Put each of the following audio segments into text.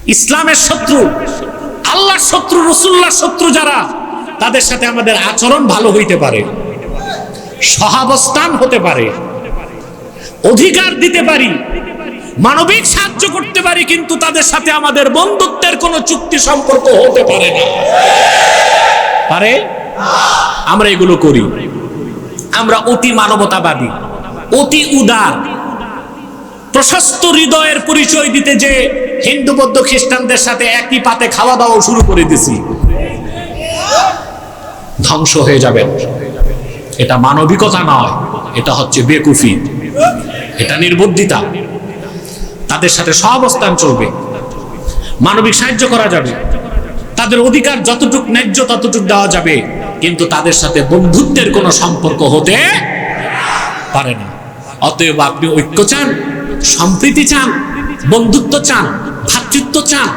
ইসলামের শত্রু, আল্লাহর শত্রু, রাসূলুল্লাহর শত্রু যারা, তাদের সাথে আমাদের আচরণ ভালো হইতে পারে, সহাবস্থান হতে পারে, অধিকার দিতে পারি, মানবিক সাহায্য করতে পারি, কিন্তু তাদের সাথে আমাদের বন্ধুত্বের কোনো চুক্তি সম্পর্ক হতে পারে না। পারে? আমরা এগুলো করি। আমরা অতি মানবতাবাদী, অতি উদার, প্রশস্ত হৃদয়ের পরিচয় দিতে যে হিন্দু বৌদ্ধ খ্রিস্টানদের সাথে একই পাতে খাওয়া দাওয়া শুরু করে দিছি, ধ্বংস হয়ে যাবেন। এটা মানবিকতা নয়, এটা হচ্ছে বেকুফি, এটা নির্বুদ্ধিতা। তাদের সাথে সহাবস্থান চলবে, মানবিক সাহায্য করা যাবে, তাদের অধিকার যতটুক ন্যায্য ততটুক দেওয়া যাবে, কিন্তু তাদের সাথে বন্ধুত্বের কোনো সম্পর্ক হতে পারে না। অতএব আপনি ঐক্য চান, সম্প্রীতি চান, বন্ধুত্ব চান, ভ্রাতৃত্ব চান,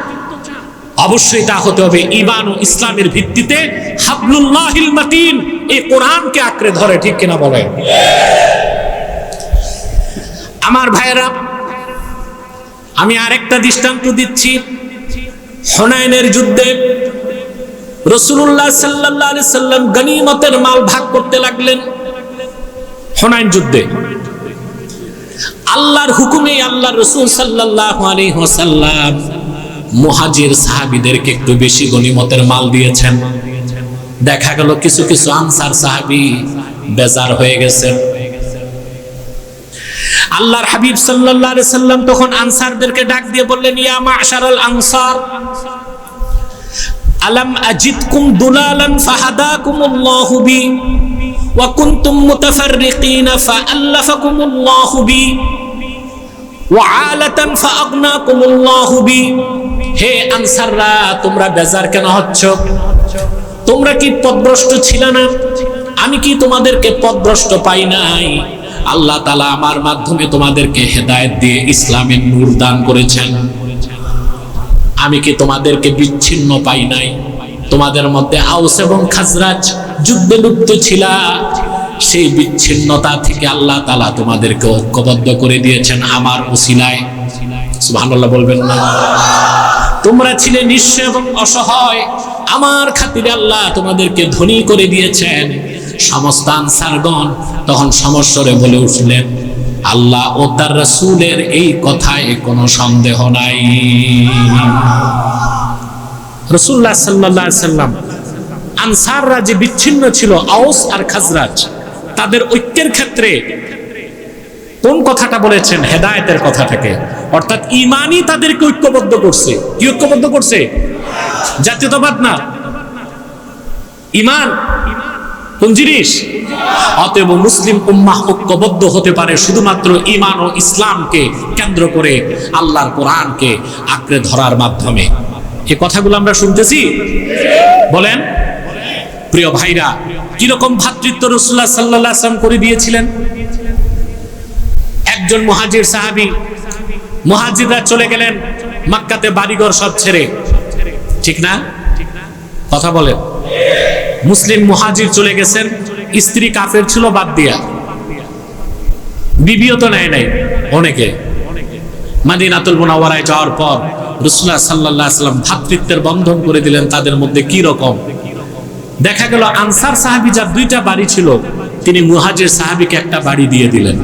অবশ্যই তা হতে হবে ঈমান ও ইসলামের ভিত্তিতে। হাবলুল্লাহিল মাতিন, এই কোরআনকে আঁকড়ে ধরে, ঠিক কিনা বলেন? আমার ভাইয়েরা, আমি আরেকটা দৃষ্টান্ত দিচ্ছি। হুনাইনের যুদ্ধে রাসূলুল্লাহ সাল্লাল্লাহু আলাইহি সাল্লাম গনিমতের মাল ভাগ করতে লাগলেন। হুনাইন যুদ্ধে আল্লাহর হুকুমে আল্লাহর রাসূল সাল্লাল্লাহু আলাইহি ওয়াসাল্লাম মুহাজির সাহাবীদেরকে একটু বেশি গনিমতের মাল দিয়েছেন। দেখা গেল কিছু কিছু আনসার সাহাবী বেজার হয়ে গেছেন। আল্লাহর হাবিব সাল্লাল্লাহু আলাইহি সাল্লাম তখন আনসারদেরকে ডাক দিয়ে বললেন, ইয়া মা'শারাল আনসার, আলাম আজিদকুম দুলালান ফাহাদাকুমুল্লাহু বি ওয়া কুনতুম মুতাফাররিকিনা ফাআল্লাফাকুমুল্লাহু বি ওয়া আলাতান ফাআগনাকুমুল্লাহু বি। হে আনসাররা, তোমরা বেজার কেন হচ্ছ? তোমরা কি পথভ্রষ্ট ছিল না? আমি কি তোমাদেরকে পথভ্রষ্ট পাই নাই? আল্লাহ তাআলা আমার মাধ্যমে তোমাদেরকে হেদায়েত দিয়ে ইসলামের নূর দান করেছেন। আমি কি তোমাদেরকে বিচ্ছিন্ন পাই নাই? তোমাদের মধ্যে আউস এবং খাজরাজ যুদ্ধে লিপ্ত ছিল, সেই বিচ্ছিন্নতা থেকে আল্লাহ তাআলা তোমাদেরকে ঐক্যবদ্ধ করে দিয়েছেন আমার ওসিলায়। সুবহানাল্লাহ বলবেন না? তোমরা ছিলে নিঃস্ব এবং অসহায়, আমার খাতিরে আল্লাহ তোমাদেরকে ধনী করে দিয়েছেন। সমস্ত আনসারগণ তখন সমস্বরে বলে উঠলেন, আল্লাহ ও তার রাসূলের এই কথায় কোনো সন্দেহ নাই। রাসূলুল্লাহ সাল্লাল্লাহু আলাইহি সাল্লাম আনসাররা যে বিচ্ছিন্ন ছিল, আউস আর খাজরাজ, তাদের ঐক্যের ক্ষেত্রে কোন কথাটা বলেছেন? হেদায়েতের কথাটাকে, অর্থাৎ ঈমানই তাদেরকে ঐক্যবদ্ধ করছে। কি ঐক্যবদ্ধ করছে? জাতীয়তাবাদ না, ঈমান। কোন জিনিস? অতএব মুসলিম উম্মাহ ঐক্যবদ্ধ হতে পারে শুধুমাত্র ঈমান ও ইসলামকে কেন্দ্র করে, আল্লাহর কোরআনকে আঁকড়ে ধরার মাধ্যমে। এই কথাগুলো আমরা শুনতেছি, বলেন প্রিয় ভাইরা। কিরকম ভ্রাতৃত্ব রাসূলুল্লাহ সাল্লাল্লাহু আলাইহি ওয়াসাল্লাম করে দিয়েছিলেন? একজন মুহাজির সাহাবী, মুহাজিররা চলে গেলেন মক্কাতে বাড়িঘর সব ছেড়ে, ঠিক না? কথা বলেন। মুসলিম মুহাজির চলে গেছেন, স্ত্রী কাফের ছিল বাদ দিয়া, বিবিও তো নেয় নাই অনেকে। মদিনাতুল মুনাওয়ারায় যাওয়ার পর রাসূলুল্লাহ সাল্লাল্লাহু আলাইহি ওয়াসাল্লাম ভ্রাতৃত্বের বন্ধন করে দিলেন তাদের মধ্যে। কি রকম? দেখা গেল আনসার সাহাবী যার দুইটা বাড়ি ছিল, তিনি মুহাজির সাহাবীকে একটা বাড়ি দিয়ে দিলেন।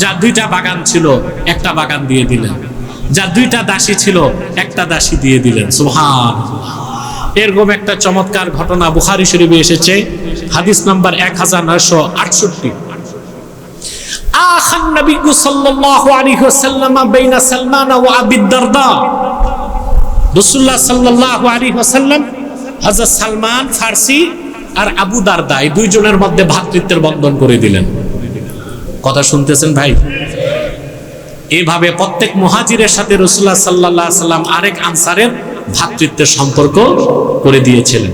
যার দুইটা বাগান ছিল, একটা বাগান দিয়ে দিলেন। যার দুইটা দাসী ছিল, একটা দাসী দিয়ে দিলেন। সুবহানাল্লাহ। এরকম একটা চমৎকার ঘটনা বুখারী শরীফে এসেছে, হাদিস নাম্বার 1968। আখান নবী সাল্লাল্লাহু আলাইহি ওয়াসাল্লাম বাইনা সালমান ওয়া আবি দারদা। রাসূলুল্লাহ সাল্লাল্লাহু আলাইহি ওয়াসাল্লাম হযরত সালমান ফারসি আর আবু দারদা, এই দুইজনের মধ্যে ভ্রাতৃত্বের বন্ধন করে দিলেন। কথা শুনতেছেন ভাই? এইভাবে প্রত্যেক মুহাজিরের সাথে রাসূলুল্লাহ সাল্লাল্লাহু আলাইহি ওয়াসাল্লাম আরেক আনসারের ভ্রাতৃত্বের সম্পর্ক করে দিয়েছিলেন।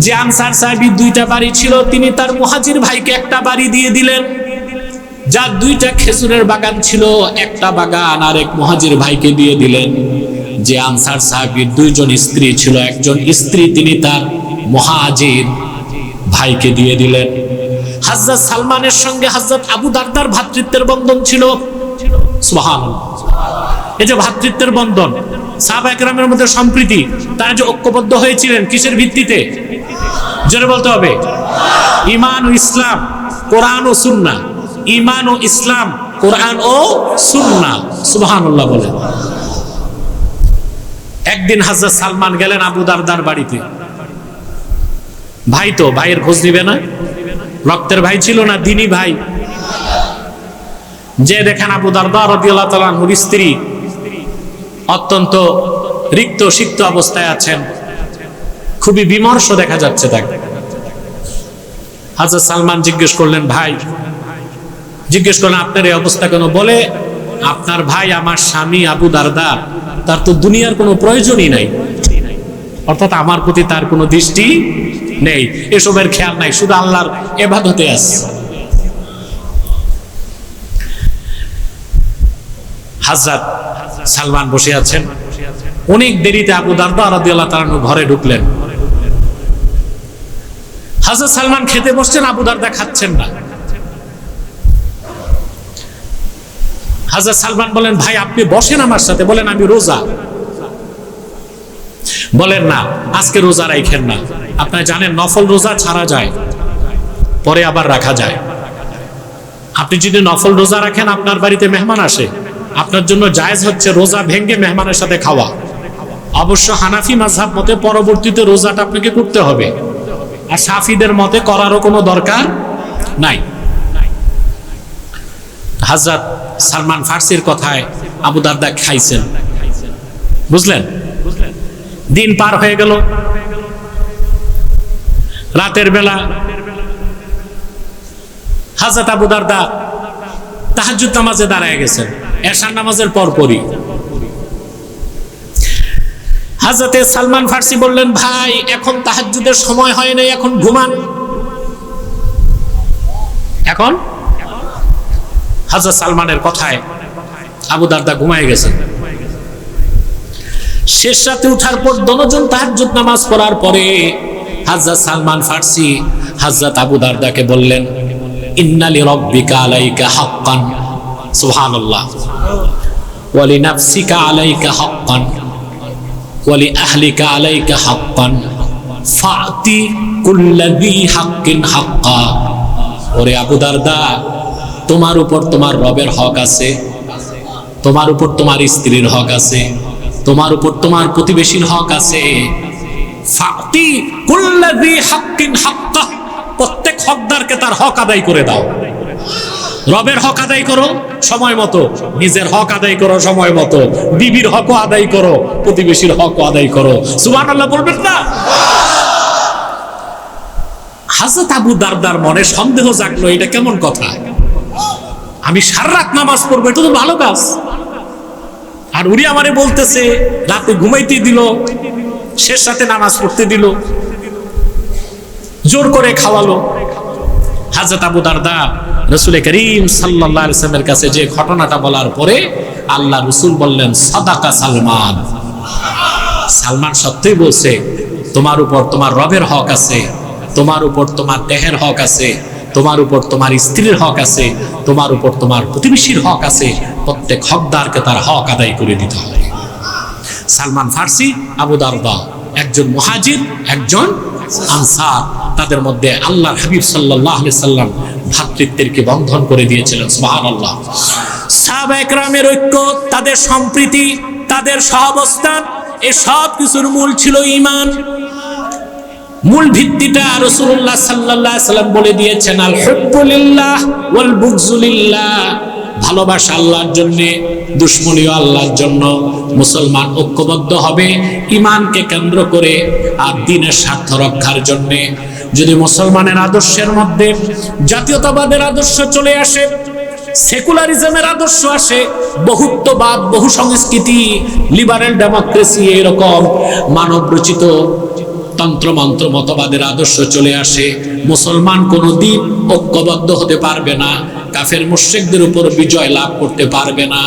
যে আনসার সাহাবী দুইটা বাড়ি ছিল, তিনি তার মুহাজির ভাইকে একটা বাড়ি দিয়ে দিলেন। যার দুইটা খেজুরের বাগান ছিল, একটা বাগান আরেক মুহাজির ভাইকে দিয়ে দিলেন। যে আনসার সাহাবীর দুইজন স্ত্রী ছিল, একজন স্ত্রী তিনি তার মুহাজির ভাইকে দিয়ে দিলেন। হযরত সালমানের সঙ্গে হযরত আবু দারদার ভ্রাতৃত্বের বন্ধন ছিল। সুবহানাল্লাহ। এই যে ভ্রাতৃত্বের বন্ধন, সাহাবা একরামের মধ্যে সম্প্রীতি, তারা যে ঐক্যবদ্ধ হয়েছিলেন কিসের ভিত্তিতে? জোরে বলতে হবে, ঈমান ও ইসলাম, কোরআন ও সুন্নাহ। ঈমান ও ইসলাম, কোরআন ও সুন্নাহ। সুবহানাল্লাহ বলেন। একদিন হযরত সালমান গেলেন আবু দারদার বাড়িতে। ভাই তো, ভাইয়ের খোঁজ নিবে না? রক্তের ভাই ছিল না, দ্বীনি ভাই। যে দেখেন আবু দারদা রাদিয়াল্লাহু তাআলা আনহুর স্ত্রী অত্যন্ত রিক্ত সিক্ত অবস্থায় আছেন, খুবই বিমর্ষ দেখা যাচ্ছে তাকে। হযরত সালমান জিজ্ঞেস করলেন, ভাই, জিজ্ঞেস করলেন আপনার এই অবস্থা কেন? বলে, আপনার ভাই আমার স্বামী আবু দারদা, তার তো দুনিয়ার কোনো প্রয়োজনই নাই, অর্থাৎ আমার প্রতি তার কোনো দৃষ্টি নেই, এসবের খেয়াল নাই, শুধু আল্লাহর ইবাদতে আছে। হযরত সালমান বসে আছেন, অনেক দেরিতে আবু দারদা রাদিয়াল্লাহু তাআলা ঘরে ঢুকলেন। হযরত সালমান খেতে বসছেন, আবু দারদা খাচ্ছেন না। হযরত সালমান বলেন, ভাই আপনি বসেন আমার সাথে। বলেন, আমি রোজা। বলেন, না আজকে রোজা রাখেন না। আপনারা জানেন নফল রোজা ছাড়া যায়, পরে আবার রাখা যায়। আপনি যদি নফল রোজা রাখেন, আপনার বাড়িতে মেহমান আসে, আপনার জন্য জায়েজ হচ্ছে রোজা ভেঙে মেহমানের সাথে খাওয়া। অবশ্য হানাফি মাযহাব মতে পরবর্তীতে রোজাটা আপনাকে করতে হবে, আর শাফিদের মতে করারও কোনো দরকার নাই। হযরত সালমান ফার্সির কথায় আবু দারদা খাইছেন, বুঝলেন? দিন পার হয়ে গেল। রাতের বেলা হযরত আবু দারদা তাহাজ্জুদ নামাজে দাঁড়ায় গেছেন, এশার নামাজের পরপরই। হযরতে সালমান ফার্সি বললেন, ভাই এখন তাহাজ্জুদের সময় হয় নাই, এখন ঘুমান। এখন হযরত সালমানের কথায় আবু দারদা ঘুমায় গেছেন। শেষ রাতে উঠার পর দনজন তাহাজ্জুদ নামাজ পড়ার পরে হযরত সালমান ফার্সি হযরত আবু দারদাকে বললেন, ইন্না লিরাব্বিকা আলাইকা হাক্কান, সুবহানাল্লাহ, ওয়া লিনাফসিকা আলাইকা হাক্কান, ওয়া লিআহলিকা আলাইকা হাক্কান, ফাতি কুল্লাযী হাক্কিন হাক্কা। ওরে আবু দারদা, তোমার উপর তোমার রবের হক আছে, তোমার উপর তোমার স্ত্রীর হক আছে, তোমার উপর তোমার প্রতিবেশীর হক আছে। ফাতি কুল্লাযী হাক্কিন হাক্কা, প্রত্যেক হকদারকে তার হক আদায় করে দাও। রবের হক আদায় করো সময় মতো, নিজের হক আদায় করো সময় মতো, বিবির হকও আদায় করো, প্রতিবেশীর হকও আদায় করো। সুবহানাল্লাহ বলবেন না? হযরত আবু দারদার মনে সন্দেহ জাগলো, এটা কেমন কথা? আমি সারা রাত নামাজ পড়বো, এটা তো ভালো কাজ, আর উনি আমারে বলতেছে রাতে ঘুমাইতে দিল, শেষ রাতে নামাজ পড়তে দিল, জোর করে খাওয়ালো। হযরত আবু দারদা রাসূল করিম সাল্লাল্লাহু আলাইহি ওয়াসাল্লামের কাছে যে ঘটনাটা বলার পরে আল্লাহ রাসূল বললেন, সাদাকা সালমান, সালমান সত্যই বলছে, তোমার উপর তোমার রবের হক আছে, তোমার উপর তোমার দেহের হক আছে, তোমার উপর তোমার স্ত্রীর হক আছে, তোমার উপর তোমার প্রতিবেশীর হক আছে। প্রত্যেক হকদারকে তার হক আদায় করে দিতে হবে। সালমান ফার্সি, আবু দারদা, একজন মুহাজির, একজন আনসার, তাদের মধ্যে আল্লাহর হাবিব সাল্লাল্লাহু আলাইহি সাল্লাম ভ্রাতৃত্বের কি বন্ধন করে দিয়েছিলেন। সুবহানাল্লাহ। সাহাবায়ে কেরামের ঐক্য, তাদের সম্প্রীতি, তাদের সহাবস্থান, এই সব কিছুর মূল ছিল ঈমান। মূল ভিত্তিটা রাসূলুল্লাহ সাল্লাল্লাহু আলাইহি সাল্লাম বলে দিয়েছেন, আল হুব্বু লিল্লাহ ওয়াল বুগযু লিল্লাহ, ভালোবাসা আল্লাহর জন্য, দুশমনীও আল্লাহর জন্য। মুসলমান ঐক্যবদ্ধ হবে ঈমানকে কেন্দ্র করে আর দ্বীনের স্বার্থ রক্ষার জন্য। যদি মুসলমানের আদর্শের মধ্যে জাতীয়তাবাদের আদর্শ চলে আসে, সেকুলারিজমের আদর্শ আসে, বহুত্ববাদ, বহু সংস্কৃতি, লিবারেল ডেমোক্রেসি, এরকম মানব রচিত তন্ত্রমন্ত্র মতবাদের আদর্শ চলে আসে, মুসলমান কোনোদিন ঐক্যবদ্ধ হতে পারবে না, কাফের মুশরিকদের উপর বিজয় লাভ করতে পারবে না।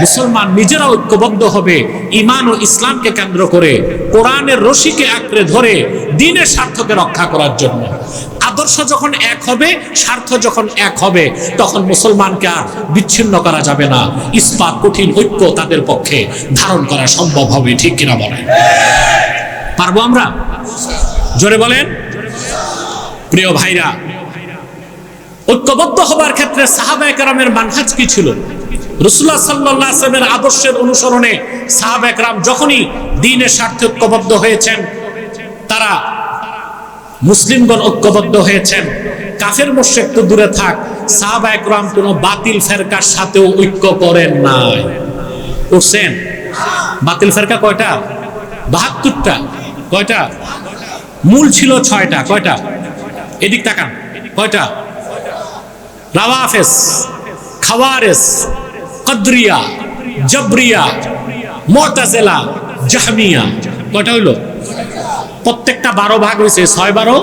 মুসলমান নিজেরা ঐক্যবদ্ধ হবে ঈমান ও ইসলামকে কেন্দ্র করে, কোরআনের রশিকে আঁকড়ে ধরে দ্বীনের স্বার্থকে রক্ষা করার জন্য। আদর্শ আদর্শ যখন এক হবে, স্বার্থ যখন এক হবে, তখন মুসলমানকে আর বিচ্ছিন্ন করা যাবে না। ইস্পাত কঠিন ঐক্য তাদের পক্ষে ধারণ করা সম্ভব হবে, ঠিক কিনা বলেন? পারবো আমরা? জোরে বলেন। প্রিয় ভাইরা, ঐক্যবদ্ধ হবার ক্ষেত্রে সাহাবায়ে কেরামের মানহাজ কি ছিল? রাসূলুল্লাহ সাল্লাল্লাহু আলাইহি ওয়াসাল্লামের আদর্শের অনুসরণে সাহাবায়ে কেরাম যখনই দ্বীনের স্বার্থে ঐক্যবদ্ধ হয়েছেন, তারা মুসলিমগণ ঐক্যবদ্ধ হয়েছেন। কাফের মুশরিক তো দূরে থাক, সাহাবায়ে কেরাম কোনো বাতিল ফেরকার সাথেও ঐক্য করেন নাই। করছেন? বাতিল ফেরকা কয়টা? ৭২টা। কয়টা? মূল ছিল ৬টা। কয়টা? এদিক তাকান। কয়টা? রাওয়াফিজ, খাওয়ারিজ, কদরিয়া, জবরিয়া, মুতাজিলা, জাহমিয়া। কয়টা হইল? প্রত্যেকটা 12 ভাগ হয়েছে। ৬ 12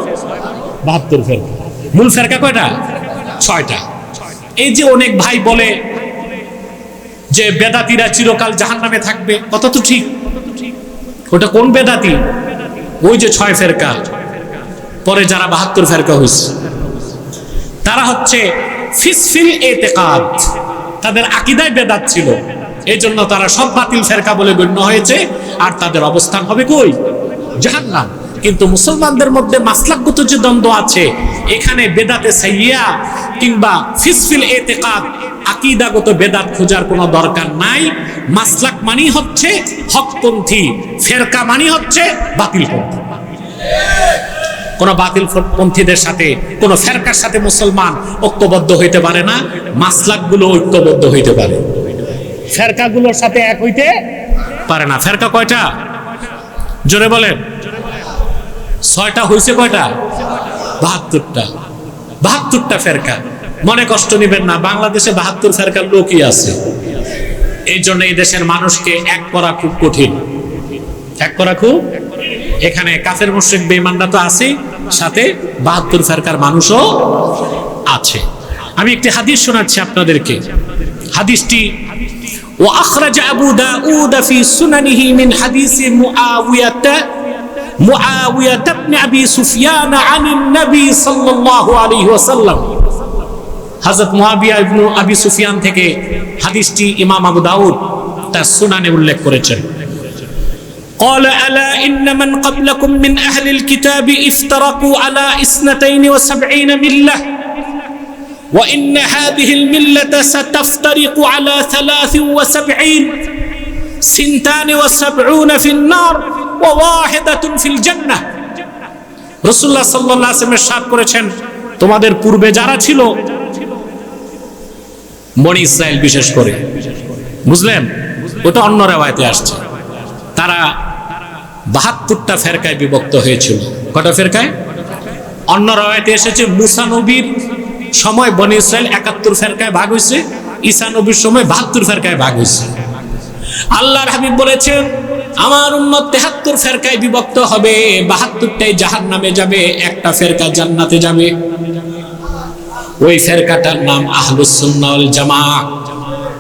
৭২ ফেরকা। মূল ফেরকা কয়টা? ৬টা। এই যে অনেক ভাই বলে যে বেদাতীরা চিরকাল জাহান্নামে থাকবে, কথা তো ঠিক। ওটা কোন বেদাতি? ওই যে ৬ ফেরকা, পরে যারা ৭২ ফেরকা হয়েছে, তারা হচ্ছে ফিসফিল ইতিকাদ, তাদের আকীদায় বেদাত ছিল, এই জন্য তারা সব বাতিল ফেরকা বলে গণ্য হয়েছে, আর তাদের অবস্থান হবে কই? জাহান্নাম। কিন্তু মুসলমানদের মধ্যে মাসলাকগত যে দ্বন্দ্ব আছে, এখানে বেদাতে সাইয়্যা কিংবা ফিসফিল ইতিকাদ, আকীদাগত বেদাত খোঁজার কোনো দরকার নাই। মাসলাক মানি হচ্ছে হকপন্থী, ফেরকা মানি হচ্ছে বাতিলপন্থী। কোন বাতিল পন্থীদের সাথে, কোন ফেরকার সাথে মুসলমান ঐক্যবদ্ধ হইতে পারে না। মাসলাকগুলো ঐক্যবদ্ধ হইতে পারে, ফেরকাগুলোর সাথে এক হইতে পারে না। ফেরকা কয়টা? জোরে বলেন। ৬টা হইছে। কয়টা? ৭২টা। ৭২টা ফেরকা। মনে কষ্ট নিবেন না, বাংলাদেশে ৭২ ফেরকার লোকই আছে। এই জন্য এই দেশের মানুষকে এক করা খুব কঠিন। এক করা খুব, এখানে কাফের মুশরিক বেঈমানরা তো আছে, সাথে ৭২ ফেরকার মানুষও আছে। আমি একটি হাদিস শোনাচ্ছি আপনাদেরকে। হাদিসটি ওয়া আখরাজ আবু দাউদ ফি সুনানিহি মিন হাদিস মুআওিয়া ইবনে আবি সুফিয়ান আনিন নবী সাল্লাল্লাহু আলাইহি ওয়াসাল্লাম। হযরত মুআবিয়া ইবনে আবি সুফিয়ান থেকে হাদিসটি ইমাম আবু দাউদ তার সুনানে উল্লেখ করেছেন। قال ألا إن من قبلكم من أهل الكتاب افترقوا على 72 ملة وإن هذه الملة ستفترق على 73 72 في النار وواحدة في الجنة। রাসূলুল্লাহ সাল্লাল্লাহু আলাইহি ওয়াসাল্লাম ইরশাদ করেছেন, তোমাদের পূর্বে যারা ছিল, বনি ইসরাইল বিশেষ করে, বুঝলেন? ওটা অন্য রিওয়ায়াতে আসছে, তারা ৭২টা ফেরকায় বিভক্ত হয়েছিল। কটা ফেরকায়? অন্য রাওয়ায়াতে এসেছে মুসা নবীর সময় বনি ইসরাইল ৭১ ফেরকায় ভাগ হয়েছে, ঈসা নবীর সময় ৭২ ফেরকায় ভাগ হয়েছে। আল্লাহর হাবিব বলেছেন, আমার উম্মত ৭৩ ফেরকায় বিভক্ত হবে, ৭২টাই জাহান্নামে যাবে, একটা ফেরকা জান্নাতে যাবে। ওই ফেরকাটার নাম আহলুস সুন্নাহ ওয়াল জামাআহ।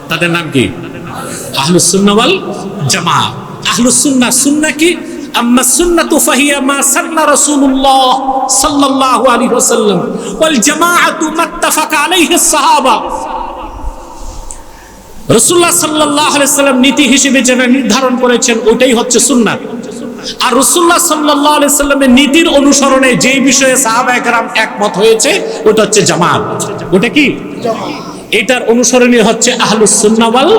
তাদের নাম কি? আহলুস সুন্নাহ ওয়াল জামাআহ। আহলুস সুন্নাহ, সুন্নাহ কি? আম্মা সুন্নাতু ফাহিয়া মা সান্না রাসূলুল্লাহ সাল্লাল্লাহু আলাইহি ওয়াসাল্লাম ওয়াল জামাআতু মাত্তাফাকা আলাইহি সাহাবা। রাসূলুল্লাহ সাল্লাল্লাহু আলাইহি ওয়াসাল্লাম নীতি হিসেবে যেটা নির্ধারণ করেছেন, ওইটাই হচ্ছে সুন্নাত। আর রাসূলুল্লাহ সাল্লাল্লাহু আলাইহি ওয়াসাল্লামের নীতির অনুসরণে যেই বিষয়ে সাহাবায়ে কেরাম একমত হয়েছে, ওটা হচ্ছে জামাত। ওটা কি? জামাত। এটার অনুসরণী হচ্ছে আহলুস সুন্নাহ ওয়াল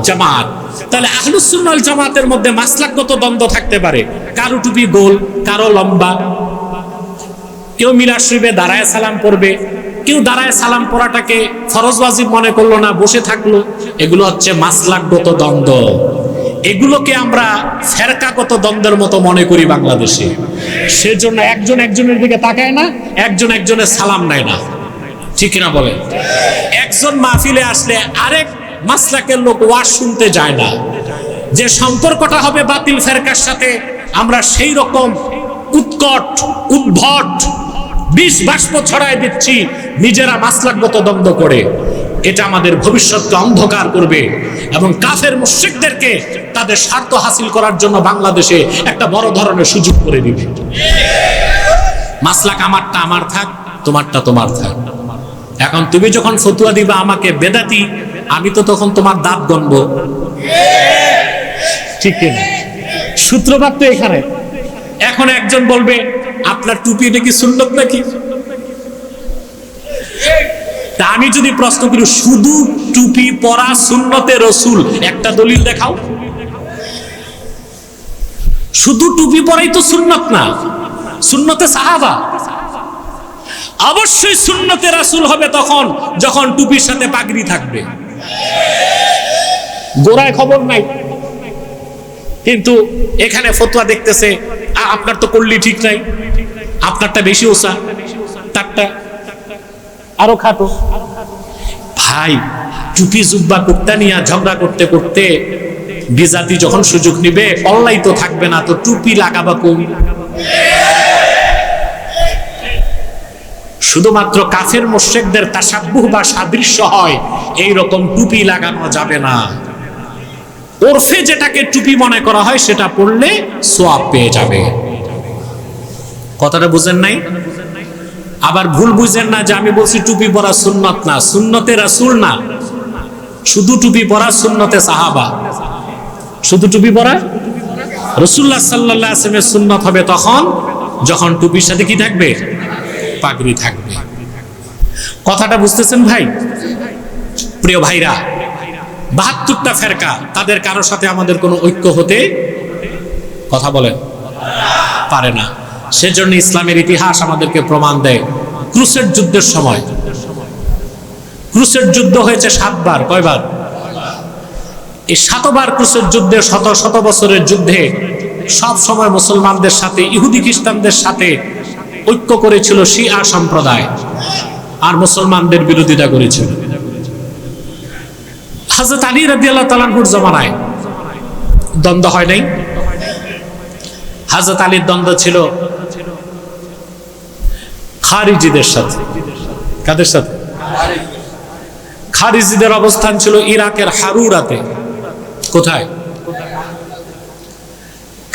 জামাত। তাহলে আহলুস সুন্নাহ ওয়াল জামাতের মধ্যে মাসলাকগত দ্বন্দ্ব থাকতে পারে। কারো টুপি গোল, কারো লম্বা, কেউ মিলাদ শরীফে দাঁড়ায় সালাম পড়বে, কেউ দাঁড়ায় সালাম পড়াটাকে ফরজ ওয়াজিব মনে করলো না, বসে থাকলো। এগুলো হচ্ছে মাসলাকগত দ্বন্দ্ব। এগুলোকে আমরা ফেরকাগত দ্বন্দ্বের মতো মনে করি বাংলাদেশে। সেজন্য একজন একজনের দিকে তাকায় না, একজন একজনের সালাম নেয় না, ঠিক না বলে? একজন মাহফিলে আসলে আরেক মাসলাকের লোক ওয়াজ শুনতে যায় না। যে সম্পর্কটা হবে বাতিল ফেরকার সাথে, আমরা সেই রকম উৎকট উদ্ভট বিষ বাষ্প ছড়ায় দিচ্ছি নিজেরা মাসলাকগত দ্বন্দ্ব করে। এটা আমাদের ভবিষ্যৎকে অন্ধকার করবে এবং কাফের মুশরিকদেরকে তাদের স্বার্থ হাসিল করার জন্য বাংলাদেশে একটা বড় ধরনের সুযোগ করে দিবে। মাসলাক আমারটা আমার থাক, তোমারটা তোমার থাক। এখন তুমি যখন ফতুয়া দিবা আমাকে বেদাতি, আমি তো তখন তোমার দাঁত গণবো, ঠিক কিনা? সূত্রপাত তো এখানে। এখন একজন বলবে আপনার টুপি নাকি সুন্নত নাকি? তা আমি যদি প্রশ্ন করি শুধু টুপি পরা সুন্নতে রসুল, একটা দলিল দেখাও। শুধু টুপি পরাই তো সুন্নত না, সুন্নতে সাহাবা। অবশ্যই সুন্নতে রাসূল হবে তখন যখন টুপির সাথে পাগড়ি থাকবে। গোড়ায় খবর নাই, কিন্তু এখানে ফতোয়া দেখতেছে আপনার তো করলি ঠিক নাই, আপনারটা বেশি ওসা, তারটা আরো খাটো। ভাই, টুপি জুব্বা কুর্তা নিয়ে ঝগড়া করতে করতে বিজাতি যখন সুযোগ নিবে, কল্লাই তো থাকবে না, তো টুপি লাগাবা কোন? শুধুমাত্র কাফের মুশরিকদের তাশাব্বুহ বা সাদৃশ্য হয়, এই রকম টুপি লাগানো যাবে না। ওরফে যেটাকে টুপি মনে করা হয় সেটা পড়লে সওয়াব পেয়ে যাবে। কথাটা বুঝেন নাই? আবার ভুল বুঝেন না যে আমি বলছি টুপি পরা সুন্নত না, সুন্নতে রাসূল না, শুধু টুপি পরা সুন্নতে সাহাবা। শুধু টুপি পরা রাসূলুল্লাহ সাল্লাল্লাহু আলাইহি ওয়াসাল্লামের সুন্নত হবে তখন যখন টুপির সাথে কি থাকবে? পাগড়ি থাকবে। কথাটা বুঝতেছেন ভাই? প্রিয় ভাইরা, ৭২টা ফেরকা, তাদের কারোর সাথে আমাদের কোনো ঐক্য হতে কথা বলেন পারে না। সেজন্য ইসলামের ইতিহাস আমাদেরকে প্রমাণ দেয়। ক্রুসেড যুদ্ধের সময়, ক্রুসেড যুদ্ধ হয়েছে ৭ বার। কয়বার? এই ৭ বার ক্রুসেড যুদ্ধে, শত শত বছরের যুদ্ধে সব সময় মুসলমানদের সাথে ইহুদি খ্রিস্টানদের সাথে ঐক্য করেছিল শিয়া সম্প্রদায়, আর মুসলমানদের বিরোধিতা করেছিল। হযরত আলী রাদিয়াল্লাহু তাআলা আনহুর জামানায় দ্বন্দ্ব হয় নাই? হযরত আলীর দ্বন্দ্ব ছিল খারিজিদের সাথে। কাদের সাথে? খারিজিদের অবস্থান ছিল ইরাকের হারুরাতে। কোথায়?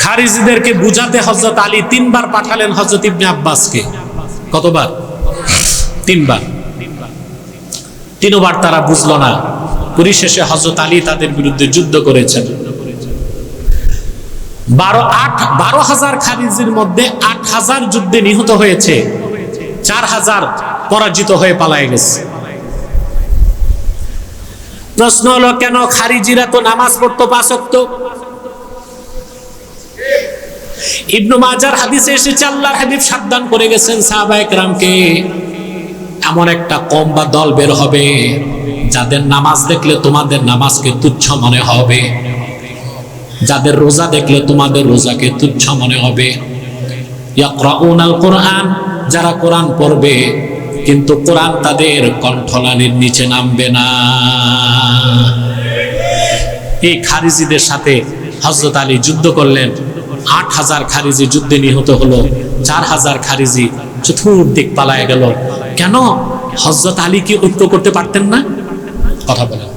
খারিজিদেরকে বুঝাতে হযরত আলী 3 বার পাঠালেন হযরত ইবনে আব্বাসকে। কতবার? 3 বার। 3 বার তারা বুঝলো না। পরিশেষে হযরত আলী তাদের বিরুদ্ধে যুদ্ধ করেছেন। 12,000 খারিজির মধ্যে 8,000 যুদ্ধে নিহত হয়েছে, 4,000 পরাজিত হয়ে পালায়ে গেছে। প্রশ্ন হলো কেন? খারিজিরা তো নামাজ পড়তো 5 ওয়াক্ত। ইবনে মাজার হাদিসে এসেছে আল্লাহর হাবিব সাবধান করে গেছেন সাহাবায়ে কেরামকে, এমন একটা কওম বা দল বের হবে যাদের নামাজ দেখলে তোমাদের নামাজকে তুচ্ছ মনে হবে, যাদের রোজা দেখলে তোমাদের রোজাকে তুচ্ছ মনে হবে। ইয়াকরাউনাল কোরআন, যারা কোরআন পড়বে কিন্তু কোরআন তাদের কণ্ঠনালীর নিচে নামবে না। এই খারিজিদের সাথে হযরত আলী যুদ্ধ করলেন। 8,000 খারিজি যুদ্ধে নিহত হলো, 4,000 খারিজি চতুর্দিক পালায় গেল। কেন? হযরত আলী কি ঐক্য করতে পারতেন না? কথা বলেন,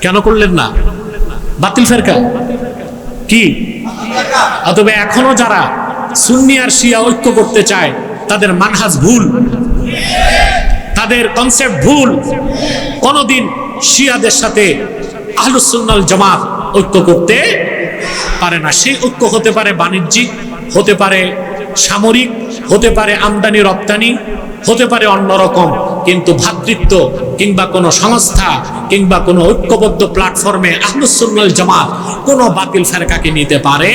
কেন করলেন না? বাতিল ফেরকা কি? অথবা এখনো যারা সুন্নি আর শিয়া ঐক্য করতে চায় তাদের মানহাজ ভুল, তাদের কনসেপ্ট ভুল। কোনদিন শিয়াদের সাথে আহলুস সুন্নাহ ওয়াল জামাত ঐক্য করতে পারে না। সেই ঐক্য হতে পারে বাণিজ্যিক, হতে পারে সামরিক, হতে পারে আমদানি রপ্তানি, হতে পারে অন্যরকম, কিন্তু ভ্রাতৃত্ব কিংবা কোনো সংস্থা কিংবা কোনো ঐক্যবদ্ধ প্ল্যাটফর্মে আহলুস সুন্নাহ ওয়াল জামাত কোনো বাতিল ফেরকাকে নিতে পারে